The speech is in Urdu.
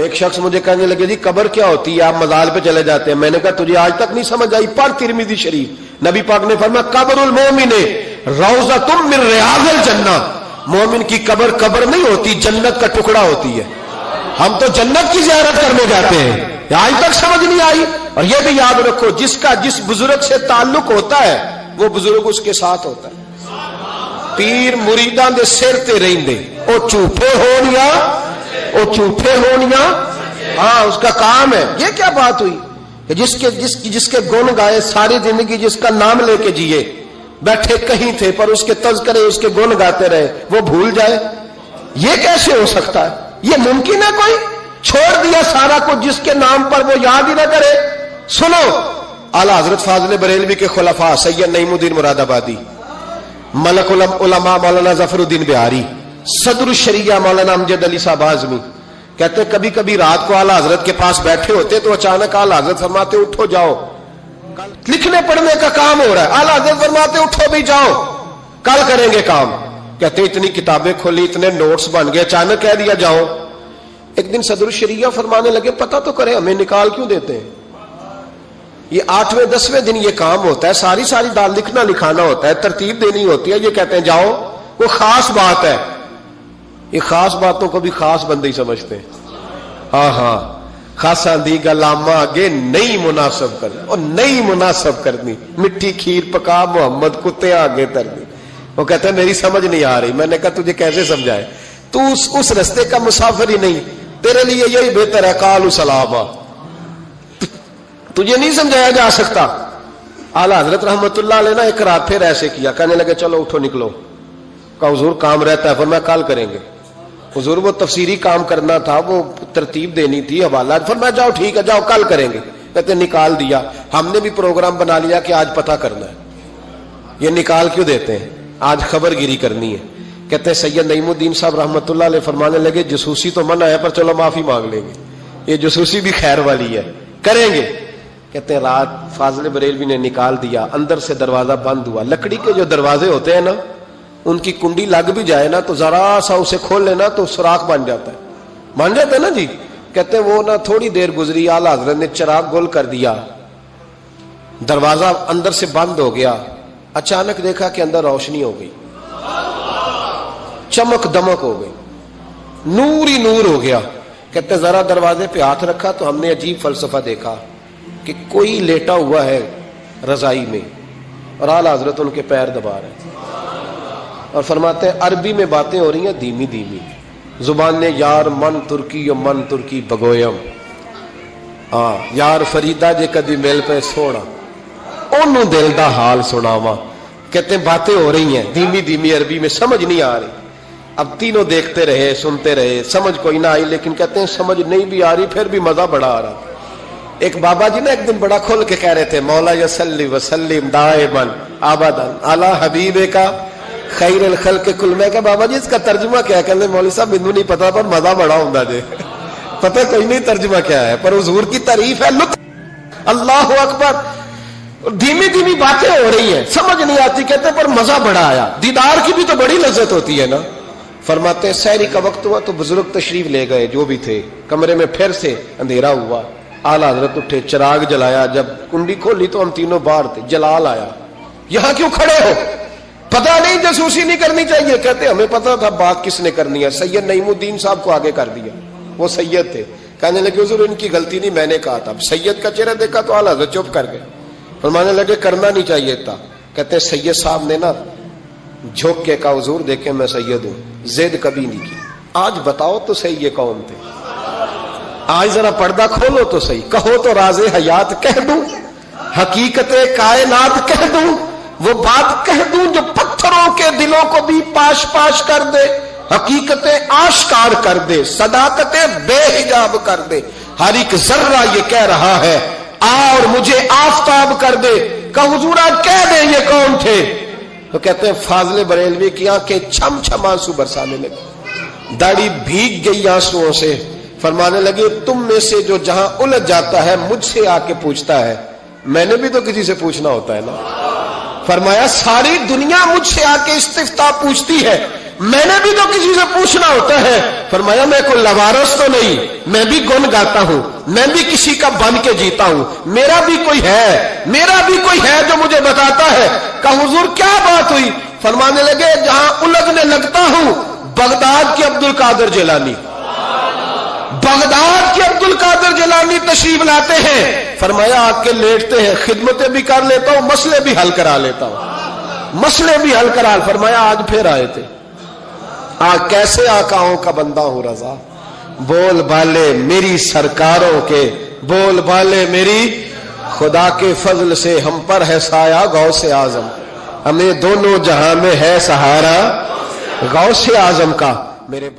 ایک شخص مجھے کہنے لگے جی قبر کیا ہوتی ہے, آپ مزار پہ چلے جاتے ہیں. میں نے کہا تجھے آج تک نہیں سمجھ آئی, پڑھ ترمذی شریف. نبی پاک نے فرمایا قبر المومن روضۃ من ریاض الجنہ. مومن کی قبر قبر نہیں ہوتی, جنت کا ٹکڑا ہوتی ہے. ہم تو جنت کی زیارت کرنے جاتے ہیں, آج تک سمجھ نہیں آئی. اور یہ بھی یاد رکھو, جس کا جس بزرگ سے تعلق ہوتا ہے وہ بزرگ اس کے ساتھ ہوتا ہے. پیر مریداں دے سر تے رہندے, او چوپے ہونیا, او چوپے ہونیا, ہاں اس کا کام ہے. یہ کیا بات ہوئی کہ جس کے گن گائے, ساری زندگی جس کا نام لے کے جیے, بیٹھے کہیں تھے پر اس کے تذکرے اس کے گن گاتے رہے, وہ بھول جائے؟ یہ کیسے ہو سکتا ہے؟ یہ ممکن ہے کوئی؟ چھوڑ دیا سارا کچھ جس کے نام پر وہ یاد ہی نہ کرے. سنو, اعلیٰ حضرت فاضل بریلوی کے خلفاء سید نعیم الدین مراد آبادی, ملک العلماء مولانا ظفر الدین بہاری, صدر الشریعہ مولانا امجد علی صاحب اعظمی کہتے کبھی کبھی رات کو اعلیٰ حضرت کے پاس بیٹھے ہوتے تو اچانک اعلیٰ حضرت فرماتے اٹھو جاؤ, لکھنے پڑھنے کا کام ہو رہا ہے. اعلیٰ حضرت فرماتے اٹھو بھی جاؤ, کل کریں گے کام. کہتے اتنی کتابیں کھولی, اتنے نوٹس بن گئے, اچانک کہہ دیا جاؤ. ایک دن صدر الشریعہ فرمانے لگے پتہ تو کرے ہمیں نکال کیوں دیتے ہیں؟ یہ 8ویں 10ویں دن یہ کام ہوتا ہے, ساری دال لکھنا لکھانا ہوتا ہے, ترتیب دینی ہوتی ہے. یہ کہتے ہیں جاؤ, وہ خاص بات ہے. یہ خاص باتوں کو بھی خاص بندے ہی سمجھتے ہیں. ہاں خاصا دی گلاما آگے نہیں مناسب کرنا, اور نہیں مناسب کرنی. مٹھی کھیر پکا محمد کتے آگے ترنی. وہ کہتے ہیں میری سمجھ نہیں آ رہی. میں نے کہا تجھے کیسے سمجھائے, تو اس رستے کا مسافر ہی نہیں, تیرے لیے یہی بہتر ہے قالوا سلاما. تجھے نہیں سمجھایا جا سکتا. اعلیٰ حضرت رحمت اللہ علیہ نے ایک رات پھر ایسے کیا, کہنے لگے چلو اٹھو نکلو. کہا حضور کام رہتا ہے. فرمایا کل کریں گے. حضور وہ تفسیری کام کرنا تھا, وہ ترتیب دینی تھی, حوالہ. فرمایا جاؤ ٹھیک ہے, جاؤ کل کریں گے. کہتے نکال دیا. ہم نے بھی پروگرام بنا لیا کہ آج پتہ کرنا ہے. یہ نکال کیوں دیتے ہیں؟ آج خبر گیری کرنی ہے. کہتے سید نعیم الدین صاحب رحمت اللہ علیہ فرمانے لگے جسوسی تو منع ہے پر چلو معافی مانگ لیں گے, یہ جسوسی بھی خیر والی ہے, کریں گے. کہتے ہیں رات فاضل بریلوی نے نکال دیا, اندر سے دروازہ بند ہوا. لکڑی کے جو دروازے ہوتے ہیں نا, ان کی کنڈی لگ بھی جائے نا تو ذرا سا اسے کھول لینا تو سوراخ بن جاتا ہے, مان جاتا ہے نا جی. کہتے ہیں وہ نا تھوڑی دیر گزری, اعلیٰ حضرت نے چراغ گول کر دیا, دروازہ اندر سے بند ہو گیا. اچانک دیکھا کہ اندر روشنی ہو گئی, چمک دمک ہو گئی, نور ہی نور ہو گیا. کہتے ذرا دروازے پہ ہاتھ رکھا تو ہم نے عجیب فلسفہ دیکھا کہ کوئی لیٹا ہوا ہے رضائی میں, اور اعلیٰ حضرت ان کے پیر دبا رہے ہیں, اور فرماتے ہیں عربی میں باتیں ہو رہی ہیں دھیمی دھیمی. زبان نے یار من ترکی بگویم, ہاں یار فریدا جے کدی مل پہ سونا انہوں دل دا حال سناواں. کہتے ہیں باتیں ہو رہی ہیں دھیمی دھیمی عربی میں, سمجھ نہیں آ رہی. اب تینوں دیکھتے رہے, سنتے رہے, سمجھ کوئی نہ آئی. لیکن کہتے ہیں سمجھ نہیں بھی آ رہی, پھر بھی مزہ بڑا آ رہا. ایک بابا جی نا ایک دن بڑا کھول کے کہہ رہے تھے مولا یصلی وسلم دائما ابدا علی حبیبک خیر الخلق کل. میں کہ بابا جی اس کا ترجمہ کیا ہے؟ کہنے مولوی صاحب مینوں نہیں پتا پر مزہ بڑا ہوندا جے. پتہ کوئی نہیں ترجمہ کیا ہے, پر حضور کی تعریف ہے, لطف. اللہ اکبر. دھیمی دھیمی باتیں ہو رہی ہیں, سمجھ نہیں آتی. کہتے پر مزہ بڑا آیا. دیدار کی بھی تو بڑی لذت ہوتی ہے نا. فرماتے ہیں سحری کا وقت ہوا تو بزرگ تشریف لے گئے جو بھی تھے. کمرے میں پھر سے اندھیرا ہوا. اعلیٰ حضرت اٹھے, چراغ جلایا. جب کنڈی کھولی تو ہم تینوں باہر تھے. جلال آیا, یہاں کیوں کھڑے ہو؟ پتہ نہیں جاسوسی نہیں کرنی چاہیے. کہتے ہمیں پتہ تھا بات کس نے کرنی ہے. سید نعیم الدین صاحب کو آگے کر دیا, وہ سید تھے. کہنے لگے حضور ان کی غلطی نہیں, میں نے کہا تھا. سید کا چہرہ دیکھا تو اعلیٰ حضرت چپ کر گئے. فرمانے لگے کرنا نہیں چاہیے تھا. کہتے سید صاحب نے نا جھوک کے کہا حضور دیکھیں میں سید ہوں, زید کبھی نہیں کی. آج بتاؤ تو صحیح یہ کون تھے؟ آج ذرا پردہ کھولو تو صحیح. کہو تو راز حیات کہہ دوں, حقیقت کائنات کہہ دوں, وہ بات کہہ دوں جو پتھروں کے دلوں کو بھی پاش پاش کر دے, حقیقت آشکار کر دے, صداقت بے حجاب کر دے. ہر ایک ذرہ یہ کہہ رہا ہے آ اور مجھے آفتاب کر دے. کہ حضور آج کہہ دیں یہ کون تھے؟ تو کہتے ہیں فاضل بریلوی کی آنکھیں چھم چھم آنسو برسانے لگے, داڑھی بھیگ گئی آنسوؤں سے. فرمانے لگے تم میں سے جو جہاں الجھ جاتا ہے مجھ سے آ کے پوچھتا ہے, میں نے بھی تو کسی سے پوچھنا ہوتا ہے نا. فرمایا ساری دنیا مجھ سے آ کے استفتاء پوچھتی ہے, میں نے بھی تو کسی سے پوچھنا ہوتا ہے. فرمایا میں کوئی لوارث تو نہیں, میں بھی گن گاتا ہوں, میں بھی کسی کا بن کے جیتا ہوں, میرا بھی کوئی ہے جو مجھے بتاتا ہے. کہا حضور کیا بات ہوئی؟ فرمانے لگے جہاں الجھنے لگتا ہوں بغداد کے عبد القادر جیلانی, بغداد کے عبد القادر جیلانی تشریف لاتے ہیں. فرمایا آ کے لیٹتے ہیں, خدمتیں بھی کر لیتا ہوں, مسئلے بھی حل کرا لیتا ہوں, مسئلے بھی حل کرا. فرمایا آج پھر آئے تھے. آج کیسے آقاؤں کا بندہ ہوں رضا, بول بالے میری سرکاروں کے, بول بالے میری خدا کے فضل سے ہم پر ہے سایہ غوث اعظم, ہمیں دونوں جہاں میں ہے سہارا غوث اعظم کا. میرے